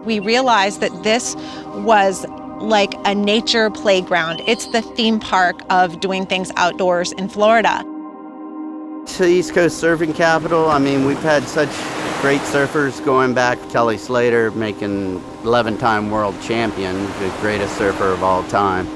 We realized that this was like a nature playground. It's the theme park of doing things outdoors in Florida. It's the East Coast surfing capital. I mean, we've had such great surfers going back. Kelly Slater making 11-time world champion, the greatest surfer of all time.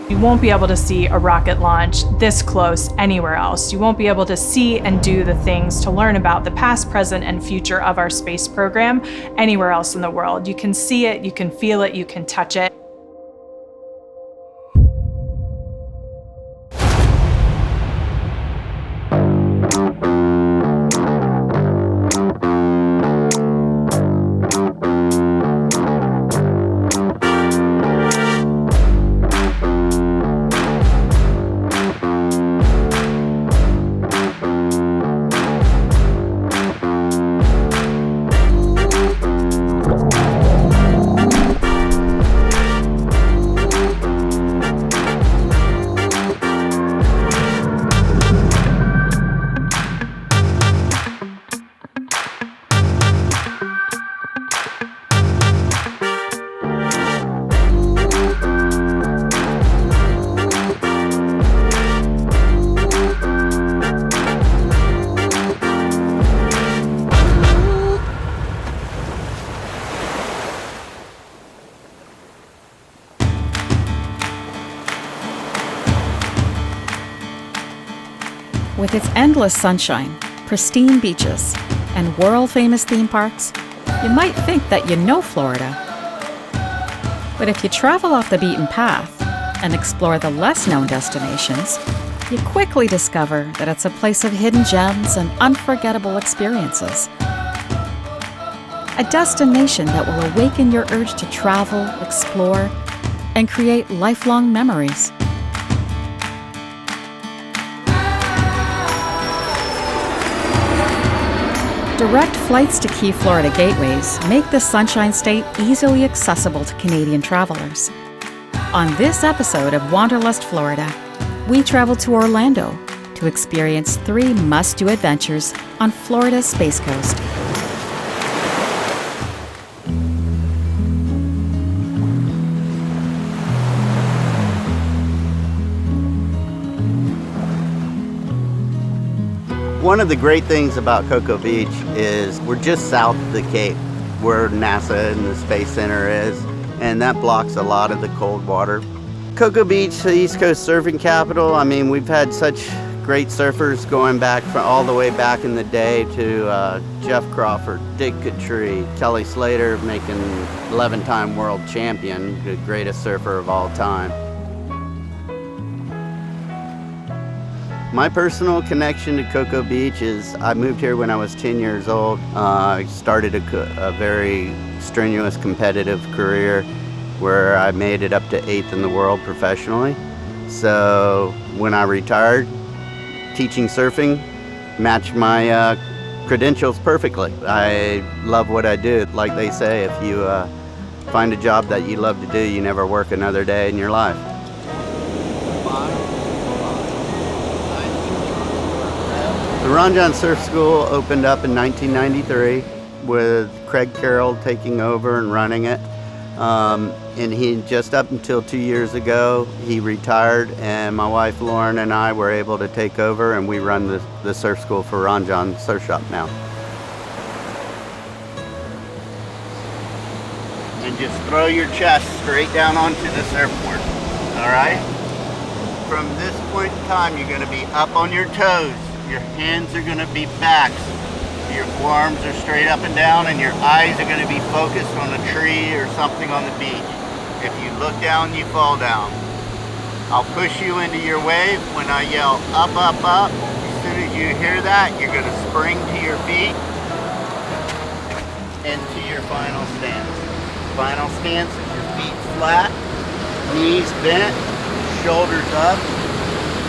You won't be able to see a rocket launch this close anywhere else. You won't be able to see and do the things to learn about the past, present, and future of our space program anywhere else in the world. You can see it, you can feel it, you can touch it. With its endless sunshine, pristine beaches, and world-famous theme parks, you might think that you know Florida. But if you travel off the beaten path and explore the less-known destinations, you quickly discover that it's a place of hidden gems and unforgettable experiences. A destination that will awaken your urge to travel, explore, and create lifelong memories. Direct flights to key Florida gateways make the Sunshine State easily accessible to Canadian travelers. On this episode of Wanderlust, Florida, we travel to Orlando to experience 3 must-do adventures on Florida's Space Coast. One of the great things about Cocoa Beach is we're just south of the Cape, where NASA and the Space Center is, and that blocks a lot of the cold water. Cocoa Beach, the East Coast surfing capital. I mean, we've had such great surfers going back from all the way back in the day to Jeff Crawford, Dick Cotree, Kelly Slater making 11-time world champion, the greatest surfer of all time. My personal connection to Cocoa Beach is I moved here when I was 10 years old. I started a very strenuous competitive career where I made it up to 8th in the world professionally. So when I retired, teaching surfing matched my credentials perfectly. I love what I do. Like they say, if you find a job that you love to do, you never work another day in your life. The Ron John Surf School opened up in 1993 with Craig Carroll taking over and running it. And he just up until 2 years ago, he retired, and my wife Lauren and I were able to take over, and we run the surf school for Ron John Surf Shop now. And just throw your chest straight down onto the surfboard, all right? From this point in time, you're gonna be up on your toes. Your hands are gonna be back. Your forearms are straight up and down, and your eyes are gonna be focused on a tree or something on the beach. If you look down, you fall down. I'll push you into your wave. When I yell up, up, up, as soon as you hear that, you're gonna spring to your feet into your final stance. Final stance is your feet flat, knees bent, shoulders up,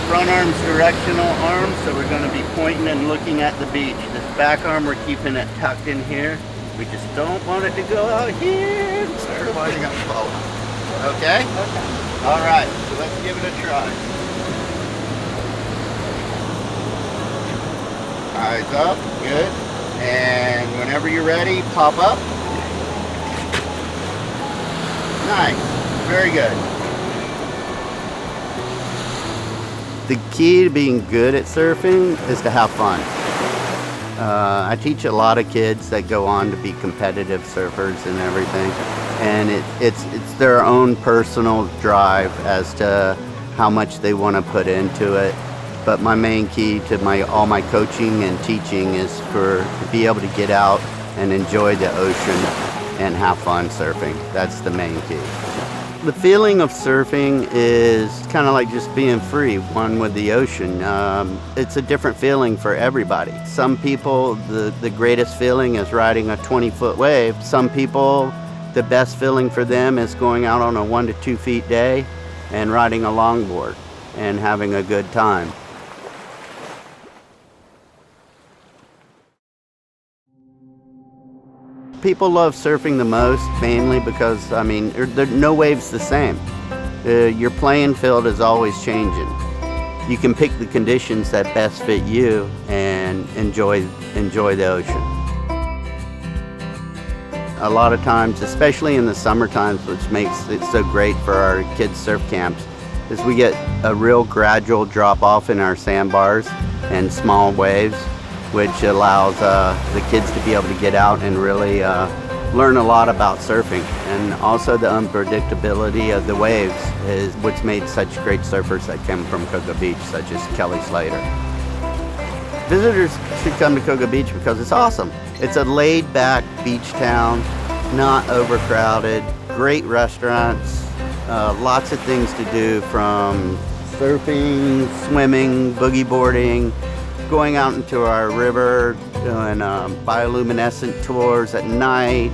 front arms directional arms, so we're going to be pointing and looking at the beach. This back arm, we're keeping it tucked in here. We just don't want it to go out here and start winding up slow. Okay? Okay. All right, so let's give it a try. Eyes up, good. And whenever you're ready, pop up. Nice, very good. The key to being good at surfing is to have fun. I teach a lot of kids that go on to be competitive surfers and everything, and it's their own personal drive as to how much they want to put into it. But my main key to all my coaching and teaching is to be able to get out and enjoy the ocean and have fun surfing. That's the main key. The feeling of surfing is kind of like just being free, one with the ocean. It's a different feeling for everybody. Some people, the greatest feeling is riding a 20-foot wave. Some people, the best feeling for them is going out on a 1 to 2 feet day and riding a longboard and having a good time. People love surfing the most, mainly because, I mean, no wave's the same. Your playing field is always changing. You can pick the conditions that best fit you and enjoy the ocean. A lot of times, especially in the summer times, which makes it so great for our kids' surf camps, is we get a real gradual drop off in our sandbars and small waves, which allows the kids to be able to get out and really learn a lot about surfing. And also the unpredictability of the waves is what's made such great surfers that come from Cocoa Beach, such as Kelly Slater. Visitors should come to Cocoa Beach because it's awesome. It's a laid-back beach town, not overcrowded, great restaurants, lots of things to do, from surfing, swimming, boogie boarding, going out into our river, doing bioluminescent tours at night,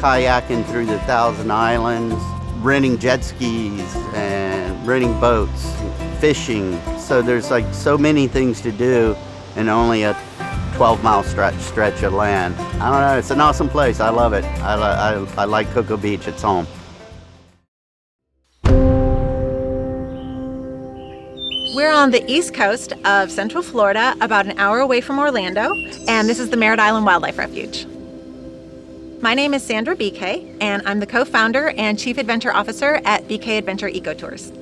kayaking through the 1,000 Islands, renting jet skis and renting boats, fishing. So there's like so many things to do in only a 12-mile stretch of land. I don't know, it's an awesome place. I love it. I like Cocoa Beach. It's home. We're on the east coast of Central Florida, about an hour away from Orlando, and this is the Merritt Island Wildlife Refuge. My name is Sandra BK, and I'm the co-founder and chief adventure officer at BK Adventure Eco Tours.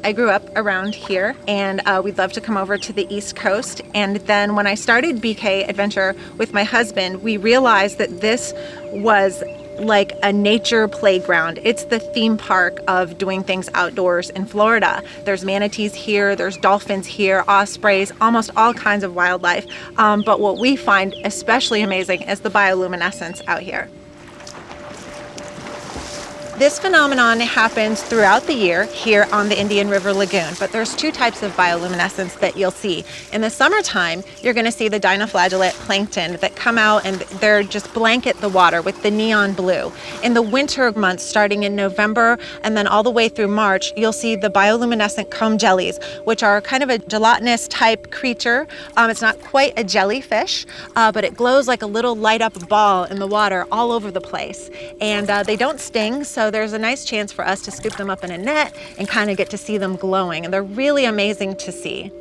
I grew up around here, and we'd love to come over to the East Coast. And then when I started BK Adventure with my husband, we realized that this was like a nature playground. It's the theme park of doing things outdoors in Florida. There's manatees here, there's dolphins here, ospreys, almost all kinds of wildlife. But what we find especially amazing is the bioluminescence out here. This phenomenon happens throughout the year here on the Indian River Lagoon, but there's two types of bioluminescence that you'll see. In the summertime, you're going to see the dinoflagellate plankton that come out and they're just blanket the water with the neon blue. In the winter months, starting in November and then all the way through March, you'll see the bioluminescent comb jellies, which are kind of a gelatinous type creature. It's not quite a jellyfish, but it glows like a little light up ball in the water all over the place. And they don't sting, so there's a nice chance for us to scoop them up in a net and kind of get to see them glowing. And they're really amazing to see.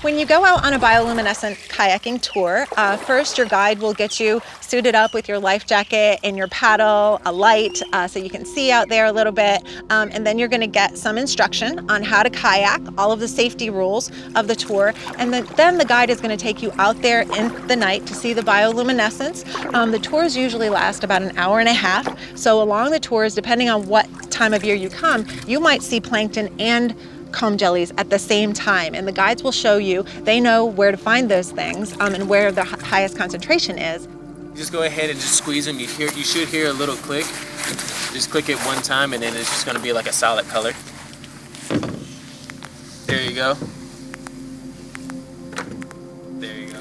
When you go out on a bioluminescent kayaking tour, first your guide will get you suited up with your life jacket and your paddle, a light, so you can see out there a little bit, and then you're going to get some instruction on how to kayak, all of the safety rules of the tour, and then the guide is going to take you out there in the night to see the bioluminescence. The tours usually last about an hour and a half, so along the tours, depending on what time of year you come, you might see plankton and comb jellies at the same time, and the guides will show you. They know where to find those things and where the highest concentration is. Just go ahead and just squeeze them. You should hear a little click. Just click it one time and then it's just going to be like a solid color. There you go. There you go.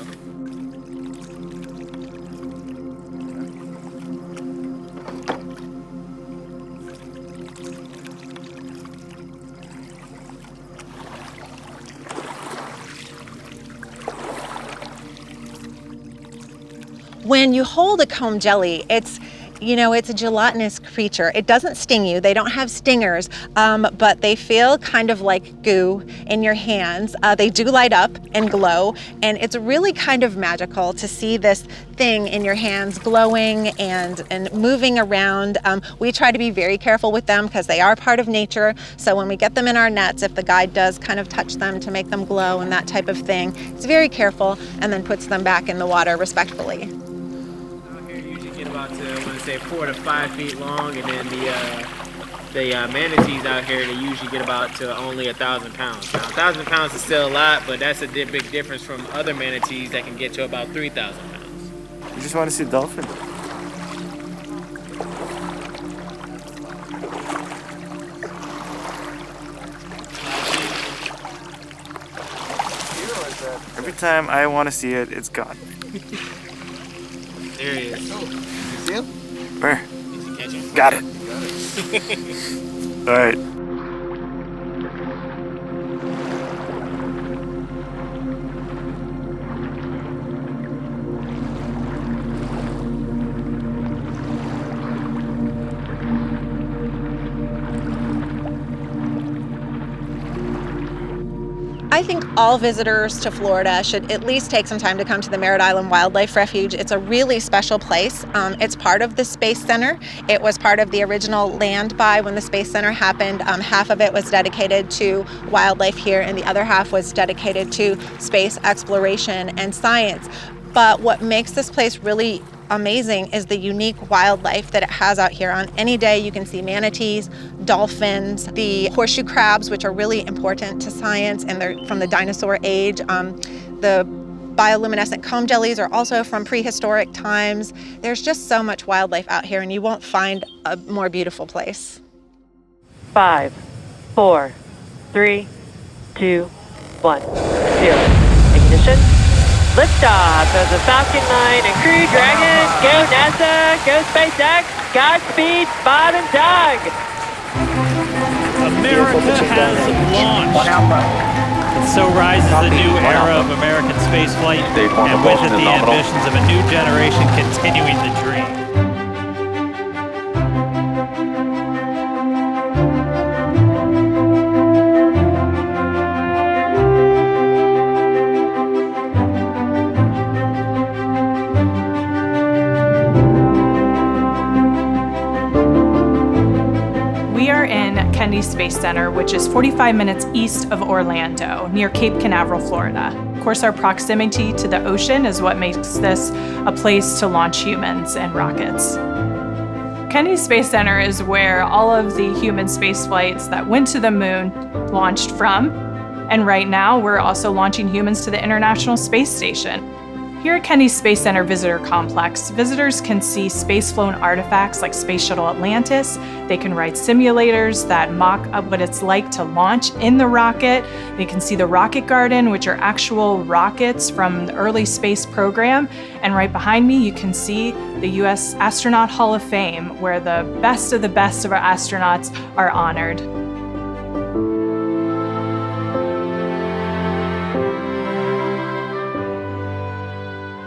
When you hold a comb jelly, it's You know, it's a gelatinous creature. It doesn't sting you. They don't have stingers, but they feel kind of like goo in your hands. They do light up and glow, and it's really kind of magical to see this thing in your hands glowing and moving around. We try to be very careful with them because they are part of nature. So when we get them in our nets, if the guide does kind of touch them to make them glow and that type of thing, it's very careful and then puts them back in the water respectfully. Out here you usually get about to, I want to say 4 to 5 feet long, and then the manatees out here, they usually get about to only 1,000 pounds. Now 1,000 pounds is still a lot, but that's a big difference from other manatees that can get to about 3,000 pounds. You just want to see a dolphin? Every time I want to see it, it's gone. There he is. You see him? Where? Did you catch him? Got it. All right. I think all visitors to Florida should at least take some time to come to the Merritt Island Wildlife Refuge. It's a really special place. It's part of the Space Center. It was part of the original land buy when the Space Center happened. Half of it was dedicated to wildlife here, and the other half was dedicated to space exploration and science. But what makes this place really amazing is the unique wildlife that it has out here. On any day you can see manatees, dolphins, the horseshoe crabs, which are really important to science, and they're from the dinosaur age. The bioluminescent comb jellies are also from prehistoric times. There's just so much wildlife out here, and you won't find a more beautiful place. 5, 4, 3, 2, 1, 0. Ignition. Liftoff of the Falcon 9 and Crew Dragon. Go NASA, go SpaceX, Godspeed, Bob and Doug. America has launched. And so rises the new era of American spaceflight, and with it the ambitions of a new generation continuing the dream. Kennedy Space Center, which is 45 minutes east of Orlando, near Cape Canaveral, Florida. Of course, our proximity to the ocean is what makes this a place to launch humans and rockets. Kennedy Space Center is where all of the human space flights that went to the moon launched from. And right now, we're also launching humans to the International Space Station. Here at Kennedy Space Center Visitor Complex, visitors can see space-flown artifacts like Space Shuttle Atlantis. They can ride simulators that mock up what it's like to launch in the rocket. They can see the Rocket Garden, which are actual rockets from the early space program. And right behind me, you can see the U.S. Astronaut Hall of Fame, where the best of our astronauts are honored.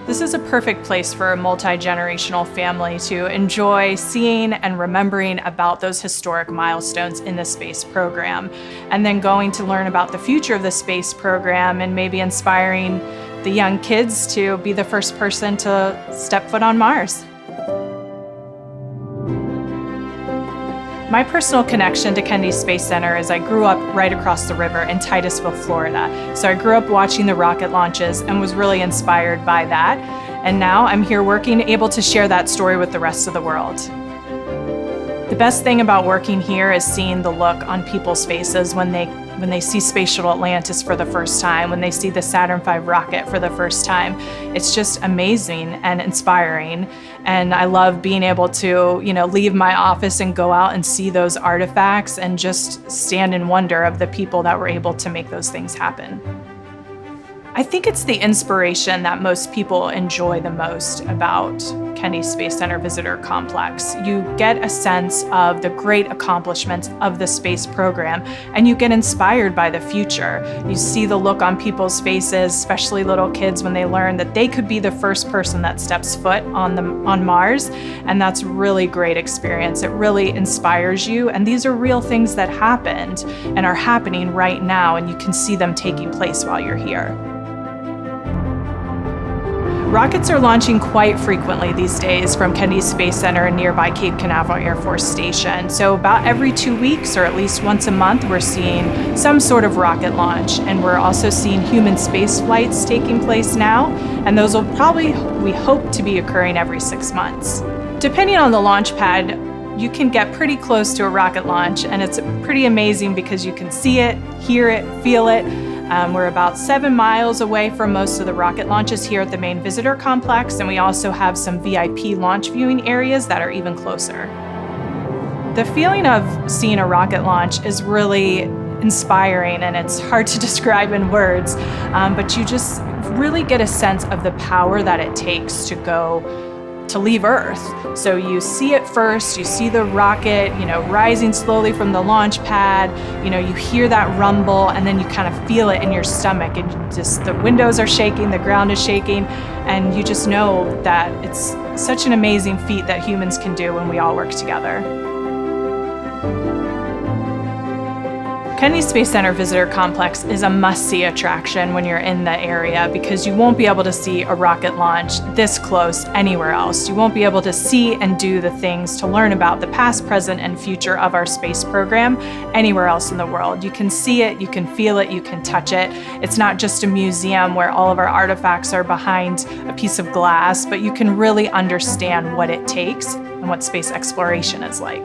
This is a perfect place for a multi-generational family to enjoy seeing and remembering about those historic milestones in the space program, and then going to learn about the future of the space program and maybe inspiring the young kids to be the first person to step foot on Mars. My personal connection to Kennedy Space Center is I grew up right across the river in Titusville, Florida. So I grew up watching the rocket launches and was really inspired by that. And now I'm here working, able to share that story with the rest of the world. The best thing about working here is seeing the look on people's faces when they see Space Shuttle Atlantis for the first time, when they see the Saturn V rocket for the first time. It's just amazing and inspiring. And I love being able to, leave my office and go out and see those artifacts and just stand in wonder of the people that were able to make those things happen. I think it's the inspiration that most people enjoy the most about Kennedy Space Center Visitor Complex. You get a sense of the great accomplishments of the space program, and you get inspired by the future. You see the look on people's faces, especially little kids, when they learn that they could be the first person that steps foot on Mars, and that's really great experience. It really inspires you, and these are real things that happened and are happening right now, and you can see them taking place while you're here. Rockets are launching quite frequently these days from Kennedy Space Center and nearby Cape Canaveral Air Force Station. So about every 2 weeks or at least once a month, we're seeing some sort of rocket launch. And we're also seeing human space flights taking place now. And those will probably, we hope, to be occurring every 6 months. Depending on the launch pad, you can get pretty close to a rocket launch, and it's pretty amazing because you can see it, hear it, feel it. We're about 7 miles away from most of the rocket launches here at the main visitor complex, and we also have some VIP launch viewing areas that are even closer. The feeling of seeing a rocket launch is really inspiring, and it's hard to describe in words, but you just really get a sense of the power that it takes to leave Earth. So you see it first, you see the rocket, rising slowly from the launch pad, you hear that rumble, and then you kind of feel it in your stomach, and the windows are shaking, the ground is shaking, and you just know that it's such an amazing feat that humans can do when we all work together. Kennedy Space Center Visitor Complex is a must-see attraction when you're in the area because you won't be able to see a rocket launch this close anywhere else. You won't be able to see and do the things to learn about the past, present, and future of our space program anywhere else in the world. You can see it, you can feel it, you can touch it. It's not just a museum where all of our artifacts are behind a piece of glass, but you can really understand what it takes and what space exploration is like.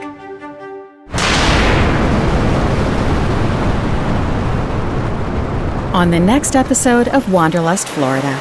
On the next episode of Wanderlust, Florida.